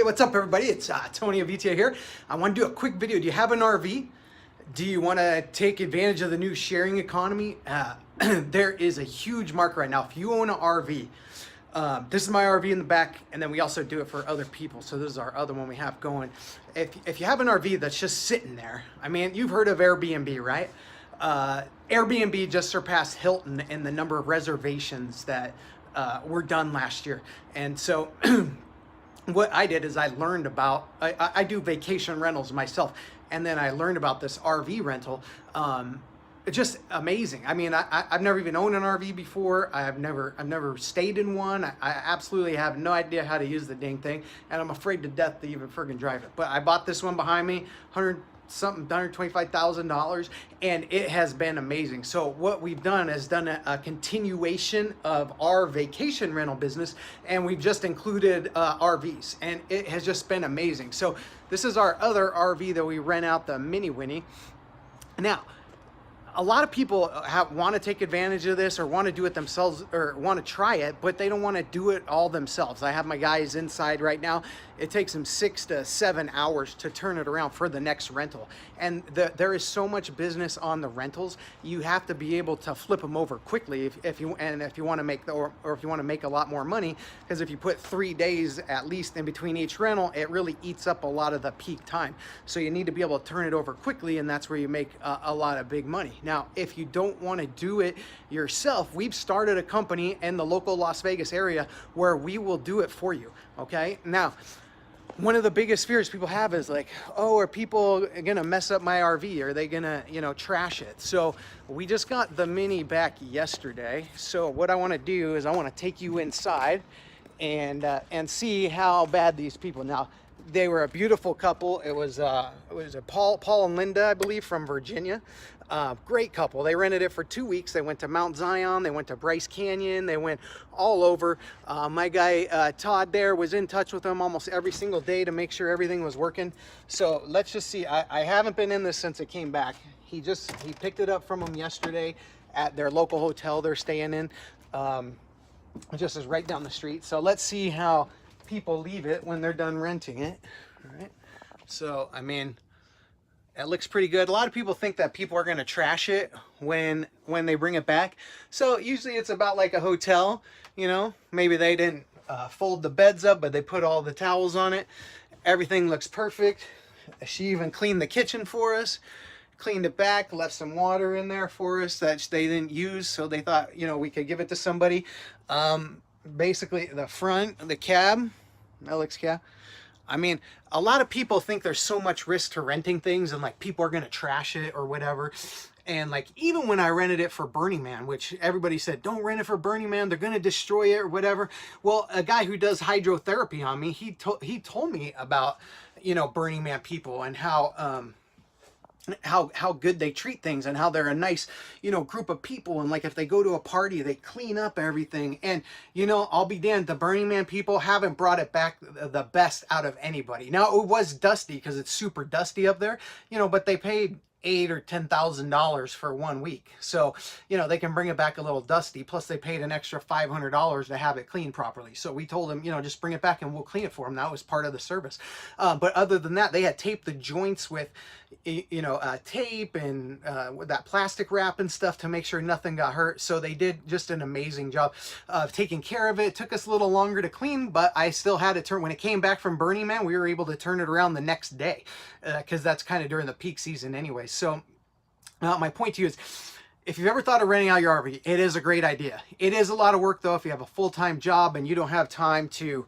Hey, what's up everybody? It's Tony RVitia here. I want to do a quick video. Do you have an RV? Do you want to take advantage of the new sharing economy? There is a huge market right now. If you own an RV, this is my RV in the back, and then we also do it for other people. So this is our other one we have going. If you have an RV that's just sitting there, I mean, you've heard of Airbnb, right? Airbnb just surpassed Hilton in the number of reservations that were done last year. And so what I did is I learned about, I do vacation rentals myself, and then I learned about this RV rental. It's just amazing. I mean, I've never even owned an RV before. I've never stayed in one. I absolutely have no idea how to use the dang thing, and I'm afraid to death to even friggin' drive it. But I bought this one behind me, $125,000, and it has been amazing. So what we've done is done a continuation of our vacation rental business, and we've just included RVs, and it has just been amazing. So this is our other RV that we rent out, the Mini Winnie. Now, a lot of people want to take advantage of this or want to do it themselves or want to try it, but they don't want to do it all themselves. I have my guys inside right now. It takes them 6 to 7 hours to turn it around for the next rental. And there is so much business on the rentals. You have to be able to flip them over quickly if you want to make or if you want to make a lot more money, because if you put 3 days at least in between each rental, it really eats up a lot of the peak time. So you need to be able to turn it over quickly, and that's where you make a lot of big money. Now, if you don't want to do it yourself, we've started a company in the local Las Vegas area where we will do it for you, okay? Now, one of the biggest fears people have is like, oh, are people gonna mess up my RV? Are they gonna, trash it? So we just got the Mini back yesterday. So what I wanna do is I wanna take you inside and see how bad these people. Now, they were a beautiful couple. It was Paul and Linda, I believe, from Virginia. Great couple. They rented it for 2 weeks. They went to Mount Zion. They went to Bryce Canyon. They went all over. My guy Todd there was in touch with them almost every single day to make sure everything was working. So let's just see. I haven't been in this since it came back. He picked it up from them yesterday at their local hotel they're staying in. It just is right down the street. So let's see how people leave it when they're done renting it. All right. So I mean, it looks pretty good. A lot of people think that people are going to trash it when they bring it back. So usually it's about like a hotel, maybe they didn't fold the beds up, but they put all the towels on it. Everything looks perfect. She even cleaned the kitchen for us, cleaned it back, left some water in there for us that they didn't use. So they thought, we could give it to somebody. Basically the front, the cab, Alex cab. I mean, a lot of people think there's so much risk to renting things and like people are going to trash it or whatever. And like, even when I rented it for Burning Man, which everybody said, don't rent it for Burning Man, they're going to destroy it or whatever. Well, a guy who does hydrotherapy on me, he told me about, Burning Man people and how good they treat things and how they're a nice, group of people. And like, if they go to a party, they clean up everything. And, I'll be damned, the Burning Man people haven't brought it back the best out of anybody. Now, it was dusty because it's super dusty up there, but they paid $8,000 or $10,000 for 1 week. So, they can bring it back a little dusty. Plus they paid an extra $500 to have it cleaned properly. So we told them, just bring it back and we'll clean it for them. That was part of the service. But other than that, they had taped the joints with, tape and with that plastic wrap and stuff to make sure nothing got hurt. So they did just an amazing job of taking care of it. It took us a little longer to clean, but I still had to turn, when it came back from Burning Man, we were able to turn it around the next day because that's kind of during the peak season anyway. So my point to you is, if you've ever thought of renting out your RV, it is a great idea. It is a lot of work though if you have a full-time job and you don't have time to,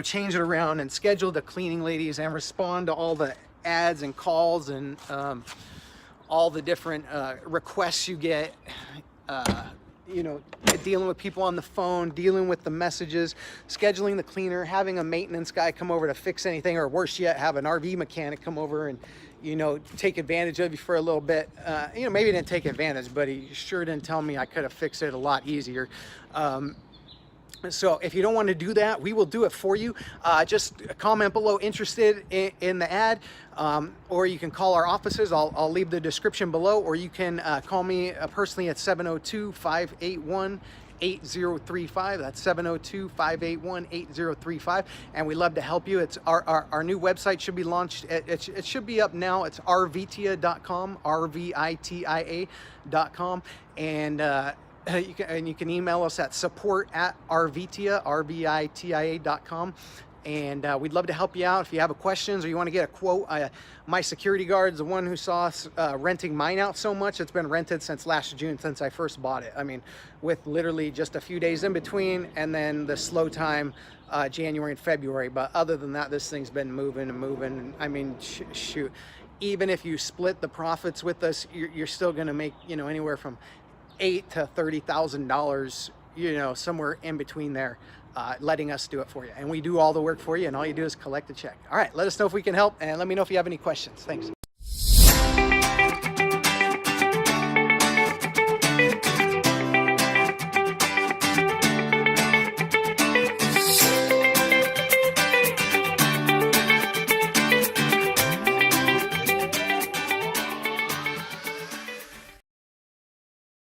change it around and schedule the cleaning ladies and respond to all the ads and calls and all the different requests you get. Dealing with people on the phone, dealing with the messages, scheduling the cleaner, having a maintenance guy come over to fix anything, or worse yet, have an RV mechanic come over and, take advantage of you for a little bit. Maybe he didn't take advantage, but he sure didn't tell me I could have fixed it a lot easier. So if you don't want to do that, we will do it for you. Just comment below interested in the ad, or you can call our offices. I'll leave the description below, or you can call me personally at 702-581 702-581-8035. That's 702-581-8035. And we love to help you. It's our new website should be launched. It should be up now. It's RVitia.com, RVitia.com. And you can email us at support@RVitia, RVitia.com. And we'd love to help you out if you have questions or you want to get a quote. My security guard's the one who saw us renting mine out so much. It's been rented since last June, since I first bought it. I mean, with literally just a few days in between, and then the slow time January and February. But other than that, this thing's been moving and moving. I mean, shoot, even if you split the profits with us, you're still going to make, you know, anywhere from $8,000 to $30,000, you know, somewhere in between there. Letting us do it for you, and we do all the work for you, and all you do is collect a check. All right, let us know if we can help, and let me know if you have any questions. Thanks.